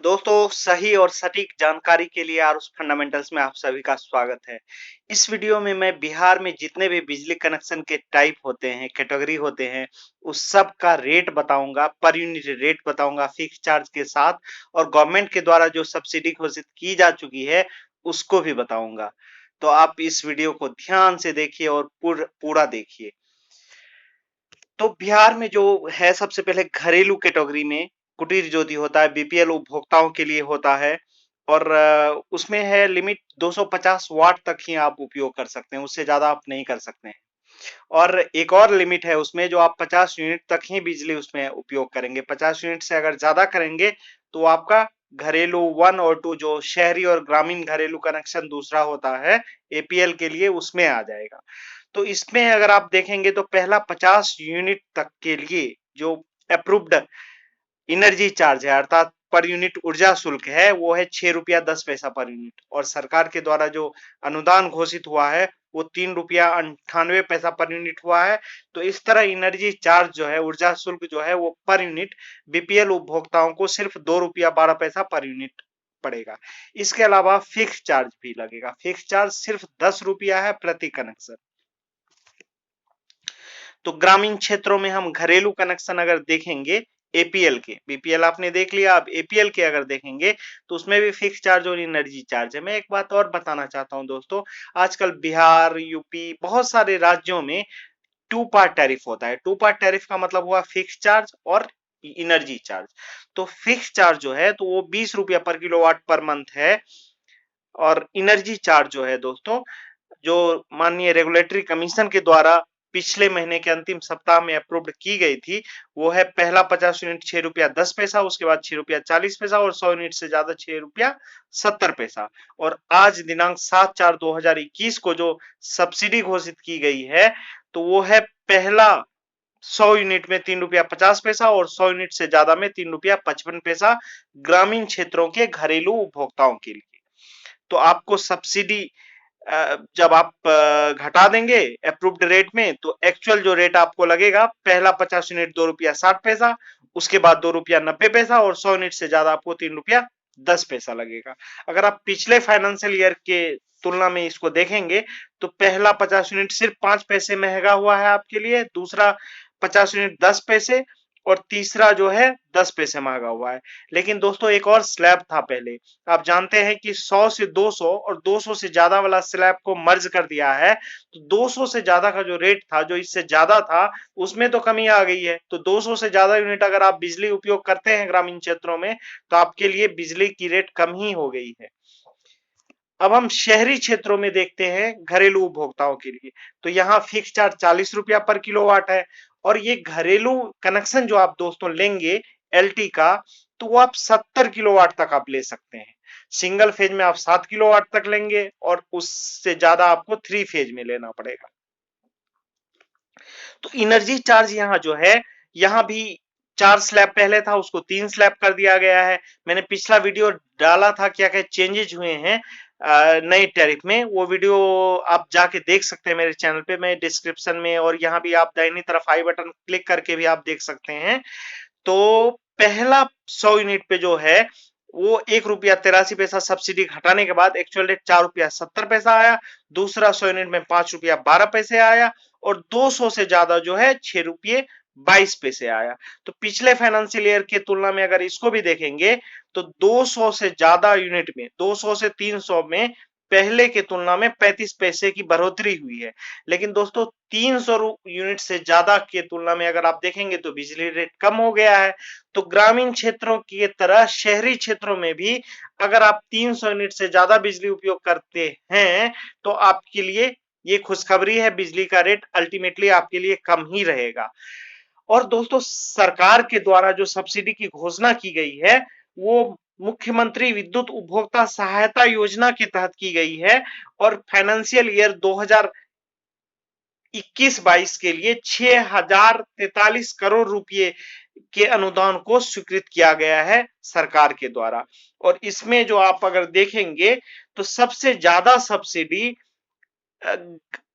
दोस्तों सही और सटीक जानकारी के लिए आरुष फंडामेंटल्स में आप सभी का स्वागत है। इस वीडियो में मैं बिहार में जितने भी बिजली कनेक्शन के टाइप होते हैं, कैटेगरी होते हैं, उस सब का रेट बताऊंगा, पर यूनिट रेट बताऊंगा फिक्स चार्ज के साथ, और गवर्नमेंट के द्वारा जो सब्सिडी घोषित की जा चुकी है उसको भी बताऊंगा। तो आप इस वीडियो को ध्यान से देखिए और पूरा देखिए। तो बिहार में जो है, सबसे पहले घरेलू कैटेगरी में कुटीर ज्योति होता है, बीपीएल उपभोक्ताओं के लिए होता है। और उसमें है लिमिट 250 वाट तक ही आप उपयोग कर सकते हैं, उससे ज्यादा आप नहीं कर सकते हैं। और एक और लिमिट है उसमें, जो आप 50 यूनिट तक ही बिजली उसमें उपयोग करेंगे। 50 यूनिट से अगर ज्यादा करेंगे तो आपका घरेलू 1 और 2, जो शहरी और ग्रामीण घरेलू कनेक्शन दूसरा होता है एपीएल के लिए, उसमें आ जाएगा। तो इसमें अगर आप देखेंगे तो पहला 50 यूनिट तक के लिए जो अप्रूव्ड एनर्जी चार्ज है, अर्थात पर यूनिट ऊर्जा शुल्क है, वो है 6 रुपया 10 पैसा पर यूनिट। और सरकार के द्वारा जो अनुदान घोषित हुआ है वो 3 रुपया 98 पैसा पर यूनिट हुआ है। तो इस तरह एनर्जी चार्ज जो है, ऊर्जा शुल्क जो है, वो पर यूनिट बीपीएल उपभोक्ताओं को सिर्फ 2 रुपया 12 पैसा पर यूनिट पड़ेगा। इसके अलावा फिक्स चार्ज भी लगेगा। फिक्स चार्ज सिर्फ 10 रुपया है प्रति कनेक्शन। तो ग्रामीण क्षेत्रों में हम घरेलू कनेक्शन अगर देखेंगे एपीएल के, बीपीएल आपने देख लिया, अब एपीएल के अगर देखेंगे तो उसमें भी फिक्स चार्ज और एनर्जी चार्ज है। मैं एक बात और बताना चाहता हूं दोस्तों, आजकल बिहार, यूपी, बहुत सारे राज्यों में टू पार्ट टैरिफ होता है। टू पार्ट टैरिफ का मतलब हुआ फिक्स चार्ज और एनर्जी चार्ज। तो फिक्स चार्ज जो है तो वो 20 रुपया पर किलोवाट पर मंथ है। और एनर्जी चार्ज जो है दोस्तों, जो माननीय रेगुलेटरी कमीशन के द्वारा पिछले महीने के अंतिम सप्ताह में अप्रूव्ड की गई थी, वो है पहला 50 यूनिट 6 रुपया 10 पैसा, उसके बाद 6 रुपया 40 पैसा, और 100 यूनिट से ज्यादा 6 रुपया 70 पैसा। और आज दिनांक 7/4/2021 को जो सब्सिडी घोषित की गई है तो वो है पहला 100 यूनिट में 3 रुपया 50 पैसा, और 100 यूनिट से ज्यादा में 3 रुपया 55 पैसा, ग्रामीण क्षेत्रों के घरेलू उपभोक्ताओं के लिए। तो आपको सब्सिडी जब आप घटा देंगे अप्रूव्ड रेट में, तो एक्चुअल जो रेट आपको लगेगा, पहला 50 यूनिट 2 रुपया 60 पैसा, उसके बाद 2 रुपया 90 पैसा, और 100 यूनिट से ज्यादा आपको 3 रुपया 10 पैसा लगेगा। अगर आप पिछले फाइनेंशियल ईयर के तुलना में इसको देखेंगे तो पहला 50 यूनिट सिर्फ 5 पैसे महंगा हुआ है आपके लिए, दूसरा 50 यूनिट 10 पैसे, और तीसरा जो है 10 पैसे महंगा हुआ है। लेकिन दोस्तों एक और स्लैब था पहले, आप जानते हैं कि 100 से 200 और 200 से ज्यादा वाला स्लैब को मर्ज कर दिया है। तो 200 से ज्यादा का जो रेट था, जो इससे ज्यादा था, उसमें तो कमी आ गई है। तो 200 से ज्यादा यूनिट अगर आप बिजली उपयोग करते हैं ग्रामीण क्षेत्रों में, तो आपके लिए बिजली की रेट कम ही हो गई है। अब हम शहरी क्षेत्रों में देखते हैं घरेलू उपभोक्ताओं के लिए, तो यहाँ फिक्स चार्ज 40 रुपया पर किलोवाट है। और ये घरेलू कनेक्शन जो आप दोस्तों लेंगे एलटी का, तो वो आप 70 किलोवाट तक आप ले सकते हैं। सिंगल फेज में आप 7 किलोवाट तक लेंगे, और उससे ज्यादा आपको 3 फेज में लेना पड़ेगा। तो एनर्जी चार्ज यहाँ जो है, यहाँ भी 4 स्लैब पहले था, उसको 3 स्लैब कर दिया गया है। मैंने पिछला वीडियो डाला था, क्या क्या चेंजेस हुए हैं नए टैरिफ में, वो वीडियो आप जाके देख सकते हैं मेरे चैनल पे, मैं डिस्क्रिप्शन में, और यहाँ भी आप दाहिनी तरफ आई बटन क्लिक करके भी आप देख सकते हैं। तो पहला 100 यूनिट पे जो है वो 1 रुपया 83 पैसा सब्सिडी घटाने के बाद एक्चुअल रेट 4 रुपया 70 पैसा आया। दूसरा 100 यूनिट में 5 रुपया 12 पैसे आया, और 200 से ज्यादा जो है 6 रुपये 22 पैसे आया। तो पिछले फाइनेंशियल ईयर की तुलना में अगर इसको भी देखेंगे तो 200 से ज्यादा यूनिट में, 200 से 300 में पहले के तुलना में 35 पैसे की बढ़ोतरी हुई है। लेकिन दोस्तों 300 यूनिट से ज्यादा की तुलना में अगर आप देखेंगे तो बिजली रेट कम हो गया है। तो ग्रामीण क्षेत्रों की तरह शहरी क्षेत्रों में भी अगर आप 300 यूनिट से ज्यादा बिजली उपयोग करते हैं तो आपके लिए ये खुशखबरी है, बिजली का रेट अल्टीमेटली आपके लिए कम ही रहेगा। और दोस्तों सरकार के द्वारा जो सब्सिडी की घोषणा की गई है वो मुख्यमंत्री विद्युत उपभोक्ता सहायता योजना के तहत की गई है, और फाइनेंशियल ईयर 2021-22 के लिए 6043 करोड़ रुपए के अनुदान को स्वीकृत किया गया है सरकार के द्वारा। और इसमें जो आप अगर देखेंगे तो सबसे ज्यादा सब्सिडी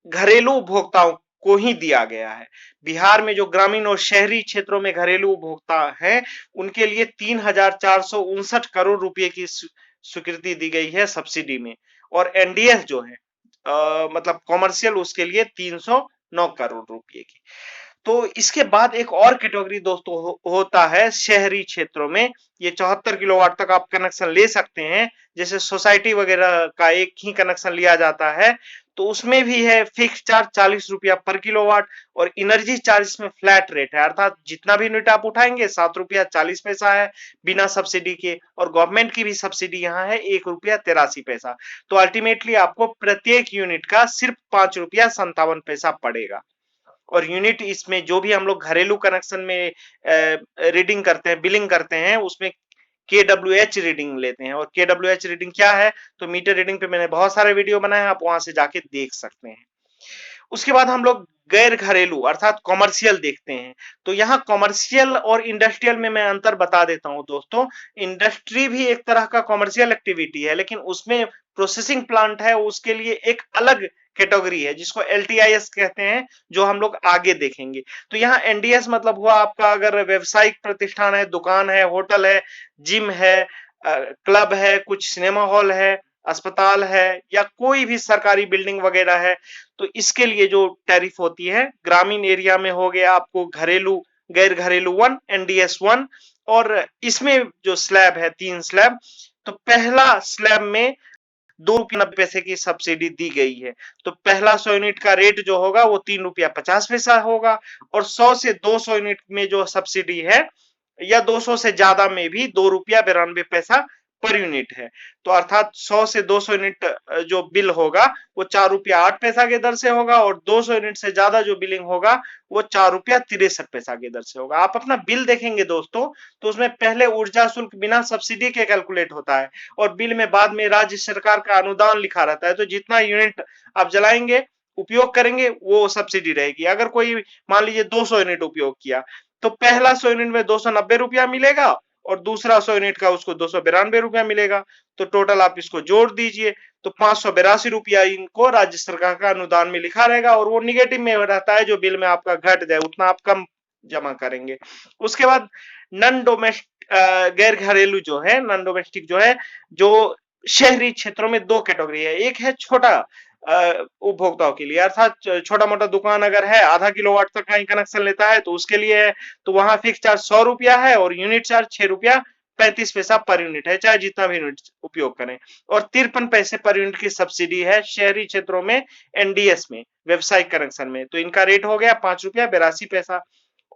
घरेलू उपभोक्ताओं को ही दिया गया है। बिहार में जो ग्रामीण और शहरी क्षेत्रों में घरेलू उपभोक्ता है उनके लिए 3,459 करोड़ रुपए की स्वीकृति दी गई है सब्सिडी में। और एनडीएस जो है मतलब कॉमर्शियल, उसके लिए 309 करोड़ रुपए की। तो इसके बाद एक और कैटेगरी दोस्तों होता है शहरी क्षेत्रों में। ये 74 किलोवाट तक आप कनेक्शन ले सकते हैं। जैसे सोसाइटी वगैरह का एक ही कनेक्शन लिया जाता है, तो उसमें भी है फिक्स चार्ज 40 रुपया पर किलोवाट, और एनर्जी चार्ज में फ्लैट रेट है, अर्थात जितना भी यूनिट आप उठाएंगे 7 रुपया 40 पैसा है बिना सब्सिडी के। और गवर्नमेंट की भी सब्सिडी यहाँ है 1 रुपया 83 पैसा। तो अल्टीमेटली आपको प्रत्येक यूनिट का सिर्फ 5 रुपया 57 पैसा पड़ेगा। और यूनिट इसमें जो भी हम लोग घरेलू कनेक्शन में रीडिंग करते हैं, बिलिंग करते हैं, उसमें KWH रीडिंग लेते हैं। और KWH रीडिंग क्या है, तो मीटर रीडिंग पे मैंने बहुत सारे वीडियो बनाए हैं, आप वहां से जाके देख सकते हैं। उसके बाद हम लोग गैर घरेलू अर्थात कॉमर्शियल देखते हैं। तो यहाँ कॉमर्शियल और इंडस्ट्रियल में मैं अंतर बता देता हूं दोस्तों। इंडस्ट्री भी एक तरह का कॉमर्शियल एक्टिविटी है, लेकिन उसमें प्रोसेसिंग प्लांट है, उसके लिए एक अलग कैटेगरी है जिसको LTIS कहते हैं, जो हम लोग आगे देखेंगे। तो यहाँ NDS मतलब हुआ आपका अगर व्यवसायिक प्रतिष्ठान है, दुकान है, होटल है, जिम है, क्लब है, कुछ सिनेमा हॉल है, अस्पताल है, या कोई भी सरकारी बिल्डिंग वगैरह है, तो इसके लिए जो टैरिफ होती है, ग्रामीण एरिया में हो गया आपको घरेलू गैर घरेलू 1 NDS 1। और इसमें जो स्लैब है 3 स्लैब, तो पहला स्लैब में 2 रुपये 90 पैसे की सब्सिडी दी गई है। तो पहला 100 यूनिट का रेट जो होगा वो 3 रुपया 50 पैसा होगा। और 100 से 200 यूनिट में जो सब्सिडी है, या 200 से ज्यादा में भी 2 रुपया 92 पैसा पर यूनिट है। तो अर्थात 100 से 200 यूनिट जो बिल होगा वो 4 रुपया 8 पैसा के दर से होगा, और 200 यूनिट से ज्यादा जो बिलिंग होगा वो 4 रुपया 63 पैसा के दर से होगा। आप अपना बिल देखेंगे दोस्तों, तो उसमें पहले ऊर्जा शुल्क बिना सब्सिडी के कैलकुलेट होता है, और बिल में बाद में राज्य सरकार का अनुदान लिखा रहता है। तो जितना यूनिट आप जलाएंगे, उपयोग करेंगे, वो सब्सिडी रहेगी। अगर कोई मान लीजिए 200 यूनिट उपयोग किया, तो पहला 100 यूनिट में 290 रुपया मिलेगा, और दूसरा 100 यूनिट का उसको 292 रुपया मिलेगा। तो टोटल आप इसको जोड़ दीजिए, तो 582 रुपया इनको राज्य सरकार का अनुदान में लिखा रहेगा, और वो निगेटिव में रहता है, जो बिल में आपका घट जाए उतना आप कम जमा करेंगे। उसके बाद नॉन डोमेस्टिक गैर घरेलू जो है, नॉन डोमेस्टिक जो है, जो शहरी क्षेत्रों में 2 कैटेगरी है। एक है छोटा उपभोक्ताओं के लिए, अर्थात छोटा मोटा दुकान अगर है, आधा किलोवाट तक का ही कनेक्शन लेता है, तो उसके लिए है। तो वहां फिक्स चार्ज 100 रुपया है, और यूनिट चार्ज 6 रुपया 35 पैसा पर यूनिट है, चाहे जितना भी यूनिट उपयोग करें। और 53 पैसे पर यूनिट की सब्सिडी है शहरी क्षेत्रों में NDS में, व्यवसायिक कनेक्शन में। तो इनका रेट हो गया 5 रुपया 82 पैसा।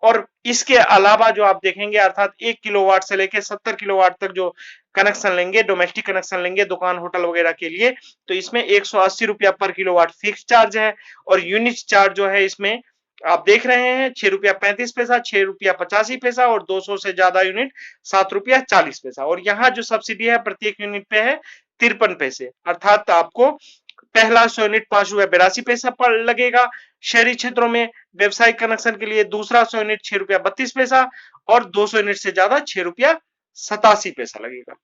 और इसके अलावा जो आप देखेंगे, अर्थात 1 किलोवाट से लेकर 70 किलोवाट तक जो कनेक्शन लेंगे, डोमेस्टिक कनेक्शन लेंगे दुकान होटल वगैरह के लिए, तो इसमें 180 रुपया पर किलोवाट फिक्स चार्ज है। और यूनिट चार्ज जो है इसमें आप देख रहे हैं 6 रुपया 35 पैसा, 6 रुपया 85 पैसा, और 200 से ज्यादा यूनिट 7 रुपया 40 पैसा। और यहाँ जो सब्सिडी है प्रत्येक यूनिट पे है 53 पैसे, अर्थात आपको पहला 100 यूनिट 5 रुपया 82 पैसा पर लगेगा शहरी क्षेत्रों में व्यवसायिक कनेक्शन के लिए, दूसरा 100 यूनिट 6 रुपया 32 पैसा, और 200 यूनिट से ज्यादा 6 रुपया 87 पैसा लगेगा।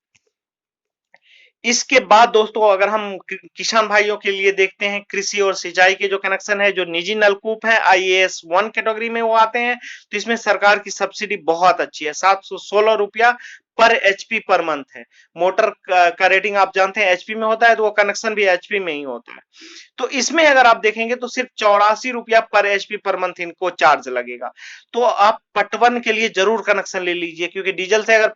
इसके बाद दोस्तों अगर हम किसान भाइयों के लिए देखते हैं, कृषि और सिंचाई के जो कनेक्शन है, जो निजी नलकूप है IAS 1 कैटेगरी में वो आते हैं, तो इसमें सरकार की सब्सिडी बहुत अच्छी है, 716 रुपया पर HP पर मंथ है। मोटर का रेटिंग आप जानते हैं HP में होता है, तो वो कनेक्शन भी HP में ही होता है। तो इसमें अगर आप देखेंगे तो सिर्फ 84 रुपया पर HP पर मंथ इनको चार्ज लगेगा। तो आप पटवन के लिए जरूर कनेक्शन ले लीजिए, क्योंकि डीजल से अगर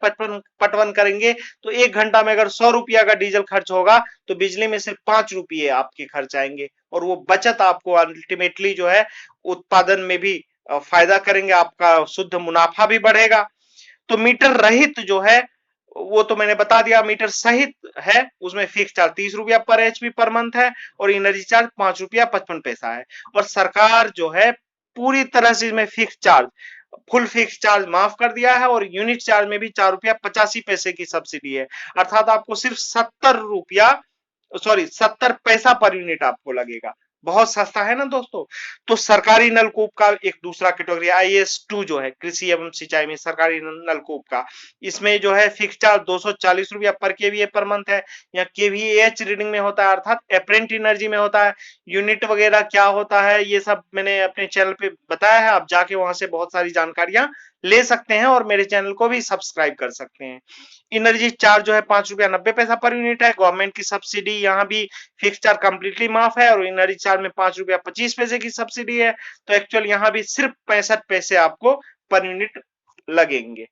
पटवन करेंगे तो 1 घंटा में अगर 100 रुपया का डीजल खर्च होगा, तो बिजली में सिर्फ 5 रुपये आपके खर्च आएंगे, और वो बचत आपको अल्टीमेटली जो है उत्पादन में भी फायदा करेंगे, आपका शुद्ध मुनाफा भी बढ़ेगा। तो मीटर रहित जो है वो तो मैंने बता दिया, मीटर सहित है उसमें फिक्स चार्ज 30 रुपया पर HP पर मंथ है, और एनर्जी चार्ज 5 रुपया 55 पैसा है। और सरकार जो है पूरी तरह से इसमें fix charge, full fix charge माफ कर दिया है, और यूनिट चार्ज में भी 4 रुपया 85 पैसे की सब्सिडी है, अर्थात आपको सिर्फ 70 पैसा पर यूनिट आपको लगेगा। बहुत सस्ता है ना दोस्तों। तो सरकारी नलकूप का एक दूसरा कैटेगरी IS2 जो है कृषि एवं सिंचाई में सरकारी नलकूप का, इसमें जो है फिक्स चार्ज 240 रुपया पर केवीए पर मंथ है। या केवीएच रीडिंग में होता है, अर्थात एपरेंट एनर्जी में होता है। यूनिट वगैरह क्या होता है ये सब मैंने अपने चैनल पे बताया है, आप जाके वहां से बहुत सारी जानकारियां ले सकते हैं और मेरे चैनल को भी सब्सक्राइब कर सकते हैं। एनर्जी चार्ज जो है 5 रुपया 90 पैसा पर यूनिट है। गवर्नमेंट की सब्सिडी यहाँ भी फिक्स चार्ज कंप्लीटली माफ है और एनर्जी चार्ज में 5 रुपया 25 पैसे की सब्सिडी है। तो एक्चुअल यहाँ भी सिर्फ 65 पैसे आपको पर यूनिट लगेंगे।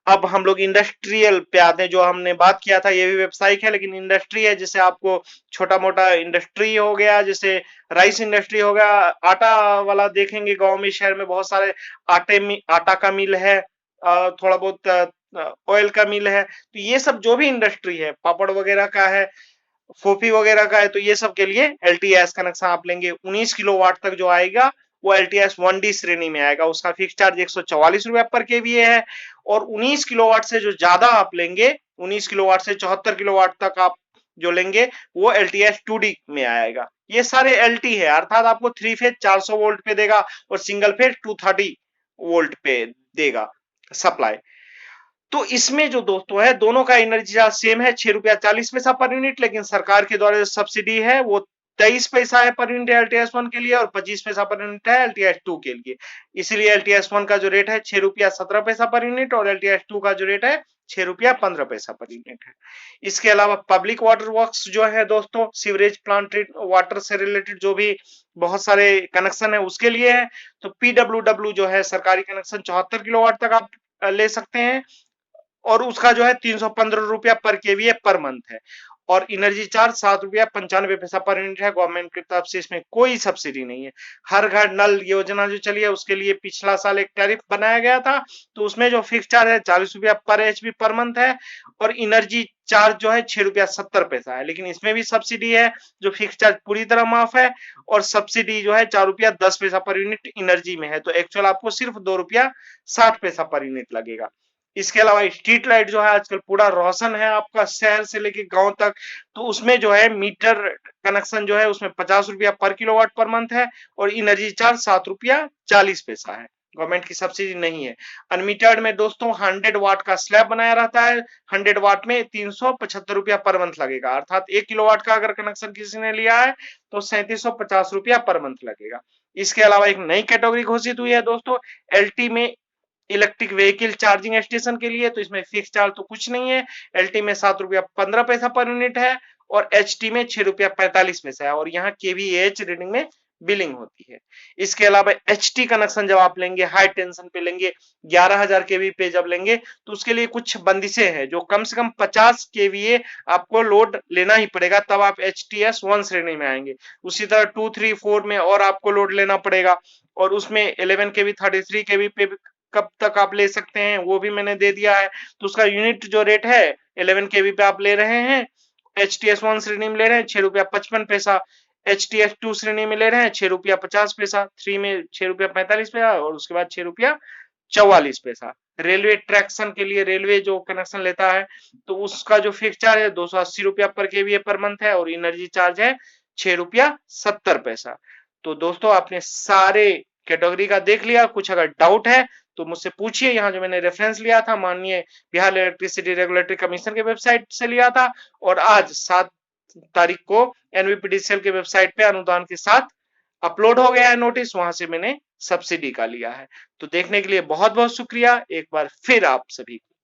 अब हम लोग इंडस्ट्रियल पे आते हैं। जो हमने बात किया था ये भी व्यावसायिक है, लेकिन इंडस्ट्री है जैसे आपको छोटा मोटा इंडस्ट्री हो गया, जैसे राइस इंडस्ट्री हो गया, आटा वाला देखेंगे गांव में शहर में बहुत सारे आटा का मिल है, थोड़ा बहुत ऑयल का मिल है। तो ये सब जो भी इंडस्ट्री है, पापड़ वगैरह का है, फोफी वगैरह का है, तो ये सब के लिए एलटीएस कनेक्शन आप लेंगे। 19 किलोवाट तक जो आएगा वो एलटीएस 1D श्रेणी में आएगा। उसका फिक्स चार्ज 144 रुपया पर केवीए है। और 19 किलोवाट से जो ज्यादा आप लेंगे, 19 किलोवाट से 74 किलोवाट तक आप जो लेंगे वो एलटीएस 2D में आएगा। ये सारे एलटी है, अर्थात आपको 3 फेज 400 वोल्ट पे देगा और सिंगल फेज 230 वोल्ट पे देगा सप्लाई। तो इसमें जो दोस्तों है दोनों का एनर्जी चार्ज सेम है, 6 रुपया 40 पैसा पर यूनिट, लेकिन सरकार के द्वारा जो सब्सिडी है वो 23 पैसा है पर यूनिट एलटीएस 1 के लिए और 25 पैसा पर यूनिट है एलटीएस 2 के लिए। इसलिए एलटीएस 1 का जो रेट है 6 रुपया 17 पैसा पर यूनिट और एलटीएस 2 का जो रेट है 6 रुपया 15 पैसा पर यूनिट है। इसके अलावा पब्लिक वाटर वर्क्स जो है दोस्तों, सीवरेज प्लांट वाटर से रिलेटेड जो भी बहुत सारे कनेक्शन है उसके लिए है। तो पीडब्ल्यूडब्ल्यू जो है सरकारी कनेक्शन 74 किलोवाट तक आप ले सकते हैं और उसका जो है 315 रुपया पर केवीए पर मंथ है। और एनर्जी चार्ज 7 रुपया 95 पैसा पर यूनिट है। गवर्नमेंट की तरफ से इसमें कोई सब्सिडी नहीं है। हर घर नल योजना जो चली है उसके लिए पिछला साल एक टैरिफ बनाया गया था, तो उसमें जो फिक्स चार्ज है 40 रुपया पर एचपी पर मंथ है और एनर्जी चार्ज जो है 6 रुपया 70 पैसा है। लेकिन इसमें भी सब्सिडी है, जो फिक्स चार्ज पूरी तरह माफ है और सब्सिडी जो है 4 रुपया 10 पैसा पर यूनिट एनर्जी में है। तो एक्चुअल आपको सिर्फ 2 रुपया 60 पैसा पर यूनिट लगेगा। इसके अलावा स्ट्रीट लाइट जो है आजकल पूरा रोशन है आपका शहर से लेके गांव तक, तो उसमें जो है मीटर कनेक्शन जो है उसमें 50 रुपया पर किलोवाट पर मंथ है और एनर्जी चार्ज 7 रुपया 40 पैसा है। गवर्नमेंट की सब्सिडी नहीं है। अनमीटर्ड में दोस्तों 100 वाट का स्लैब बनाया रहता है, 100 वाट में 375 रुपया पर मंथ लगेगा, अर्थात 1 किलोवाट का अगर कनेक्शन किसी ने लिया है तो 3750 रुपया पर मंथ लगेगा। इसके अलावा एक नई कैटेगरी घोषित हुई है दोस्तों, एलटी में इलेक्ट्रिक व्हीकल चार्जिंग स्टेशन के लिए। तो इसमें फिक्स चार्ज तो कुछ नहीं है। एलटी में 7 रुपया 15 पैसा पर यूनिट है और एचटी में 6 रुपया 45 पैसा है और यहाँ केवीएच रीडिंग में बिलिंग होती है। इसके अलावा एचटी कनेक्शन जब आप लेंगे, हाई टेंशन पे लेंगे, 11,000 केवी पे जब लेंगे तो उसके लिए कुछ बंदिशें हैं, जो कम से कम 50 केवीए आपको लोड लेना ही पड़ेगा, तब आप एचटीएस 1 श्रेणी में आएंगे। उसी तरह 2, 3, 4 में और आपको लोड लेना पड़ेगा और उसमें 11 केवी 33 केवी पे कब तक आप ले सकते हैं वो भी मैंने दे दिया है। तो उसका यूनिट जो रेट है 11 केवी पे आप ले रहे हैं, एचटीएस 1 श्रेणी में ले रहे हैं 6 रुपया 55 पैसा, एचटीएस 2 श्रेणी में ले रहे हैं 6 रुपया 50 पैसा, 3 में 6 रुपया 45 पैसा और उसके बाद 6 रुपया 44 पैसा। रेलवे ट्रैक्शन के लिए रेलवे जो कनेक्शन लेता है तो उसका जो फिक्स चार्ज है 280 रुपया पर केवीए पर मंथ है और एनर्जी चार्ज है 6 रुपया 70 पैसा। तो दोस्तों आपने सारे कैटेगरी का देख लिया। कुछ अगर डाउट है तो मुझसे पूछिए। यहाँ जो मैंने रेफरेंस लिया था माननीय बिहार इलेक्ट्रिसिटी रेगुलेटरी कमीशन के वेबसाइट से लिया था और आज 7 तारीख को एनवीपीडीसीएल के वेबसाइट पे अनुदान के साथ अपलोड हो गया है नोटिस, वहां से मैंने सब्सिडी का लिया है। तो देखने के लिए बहुत बहुत शुक्रिया एक बार फिर आप सभी को।